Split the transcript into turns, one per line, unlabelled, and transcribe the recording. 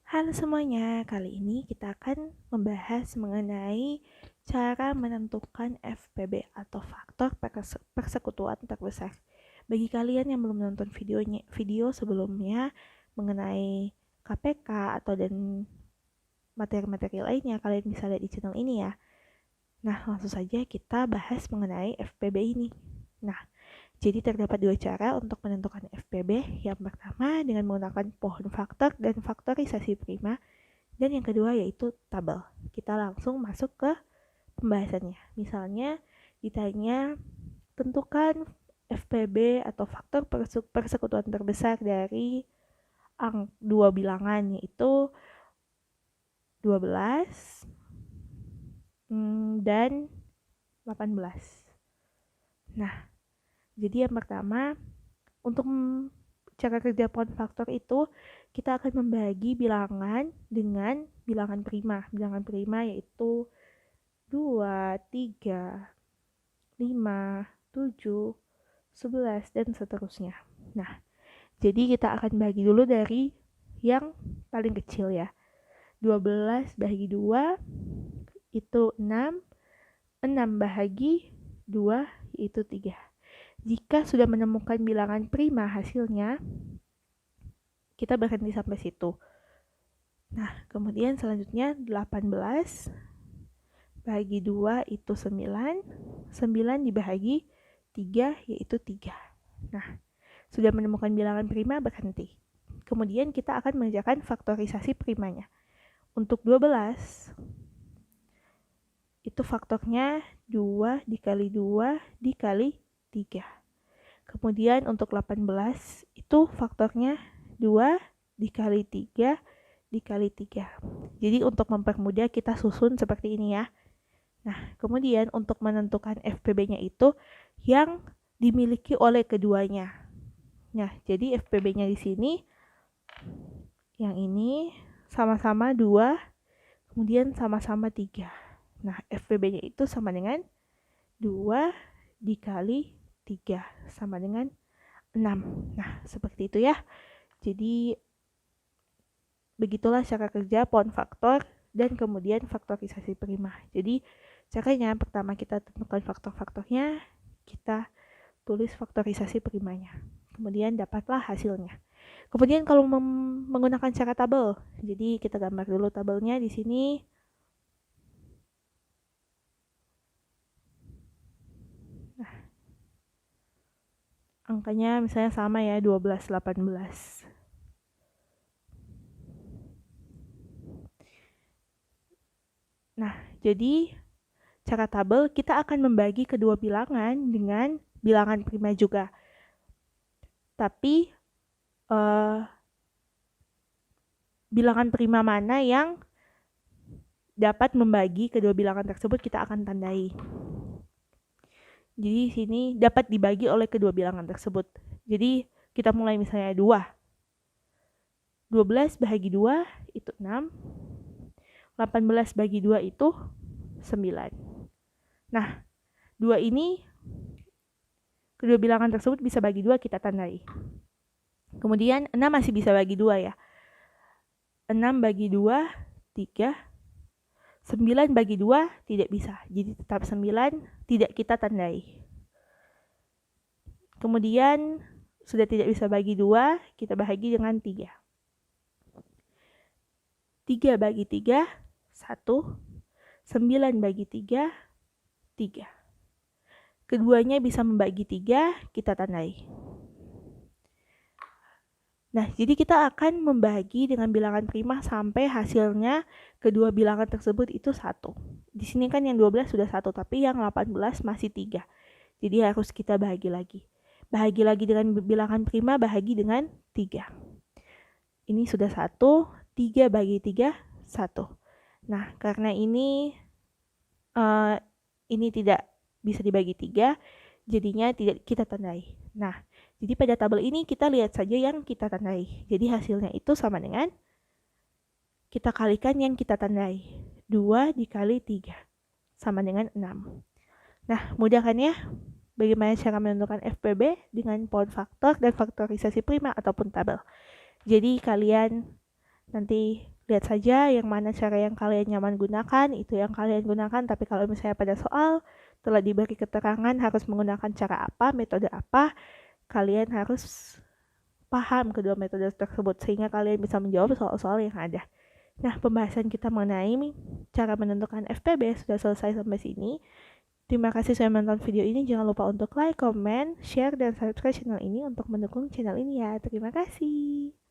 Halo semuanya, kali ini kita akan membahas mengenai cara menentukan FPB atau faktor persekutuan terbesar. Bagi kalian yang belum nonton video sebelumnya mengenai KPK dan materi-materi lainnya, kalian bisa lihat di channel ini ya. Nah, langsung saja kita bahas mengenai FPB ini. Nah, jadi terdapat dua cara untuk menentukan FPB. Yang pertama dengan menggunakan pohon faktor dan faktorisasi prima. Dan yang kedua yaitu tabel. Kita langsung masuk ke pembahasannya. Misalnya ditanya tentukan FPB atau faktor persekutuan terbesar dari dua bilangan yaitu 12 dan 18. Nah, jadi yang pertama untuk cara kerja pohon faktor itu kita akan membagi bilangan dengan bilangan prima. Bilangan prima yaitu 2, 3, 5, 7, 11, dan seterusnya. Nah, jadi kita akan bagi dulu dari yang paling kecil ya. 12 bahagi 2 itu 6, 6 bahagi 2 yaitu 3. Jika sudah menemukan bilangan prima hasilnya, kita berhenti sampai situ. Nah, kemudian selanjutnya 18 bahagi 2 itu 9, 9 dibahagi 3 yaitu 3. Nah, sudah menemukan bilangan prima berhenti. Kemudian kita akan mengerjakan faktorisasi primanya. Untuk 12, itu faktornya 2 dikali 2 dikali 3. Kemudian untuk 18, itu faktornya 2 dikali 3 dikali 3. Jadi untuk mempermudah kita susun seperti ini ya. Nah, kemudian untuk menentukan FPB-nya itu yang dimiliki oleh keduanya. Nah, jadi FPB-nya di sini yang ini sama-sama 2, kemudian sama-sama 3. Nah, FPB-nya itu sama dengan 2 dikali 3 sama dengan 6. Nah, seperti itu ya. Jadi begitulah cara kerja pohon faktor dan kemudian faktorisasi prima. Jadi caranya pertama kita tentukan faktor-faktornya, kita tulis faktorisasi primanya. Kemudian dapatlah hasilnya. Kemudian kalau menggunakan cara tabel, jadi kita gambar dulu tabelnya di sini. Nah, angkanya misalnya sama ya, 12, 18. Nah, jadi cara tabel kita akan membagi kedua bilangan dengan bilangan prima juga. Tapi bilangan prima mana yang dapat membagi kedua bilangan tersebut kita akan tandai. Jadi sini dapat dibagi oleh kedua bilangan tersebut. Jadi kita mulai misalnya 2. 12 bahagi 2 itu 6. 18 bagi 2 itu 9. Nah, 2 ini kedua bilangan tersebut bisa bagi 2 kita tandai. Kemudian 6 masih bisa bagi 2 ya. 6 bagi 2, 3. 9 bagi 2 tidak bisa. Jadi tetap 9 tidak kita tandai. Kemudian sudah tidak bisa bagi 2, kita bahagi dengan 3. 3 bagi 3, 1. 9 bagi 3, 3. Keduanya bisa membagi 3, kita tandai. Nah, jadi kita akan membagi dengan bilangan prima sampai hasilnya kedua bilangan tersebut itu 1. Di sini kan yang 12 sudah 1, tapi yang 18 masih 3. Jadi harus kita bahagi lagi. Bahagi lagi dengan bilangan prima, bahagi dengan 3. Ini sudah 1, 3 bagi 3, 1. Nah, karena ini tidak bisa dibagi 3, jadinya tidak kita tandai. Nah, jadi pada tabel ini kita lihat saja yang kita tandai. Jadi hasilnya itu sama dengan kita kalikan yang kita tandai. 2 dikali 3 sama dengan 6. Nah, mudah kan ya? Bagaimana cara menentukan FPB dengan pohon faktor dan faktorisasi prima ataupun tabel. Jadi kalian nanti lihat saja yang mana cara yang kalian nyaman gunakan, itu yang kalian gunakan. Tapi kalau misalnya pada soal telah diberi keterangan harus menggunakan cara apa, metode apa, kalian harus paham kedua metode tersebut sehingga kalian bisa menjawab soal-soal yang ada. Nah, pembahasan kita mengenai cara menentukan FPB sudah selesai sampai sini. Terima kasih sudah menonton video ini. Jangan lupa untuk like, comment, share, dan subscribe channel ini untuk mendukung channel ini ya. Terima kasih.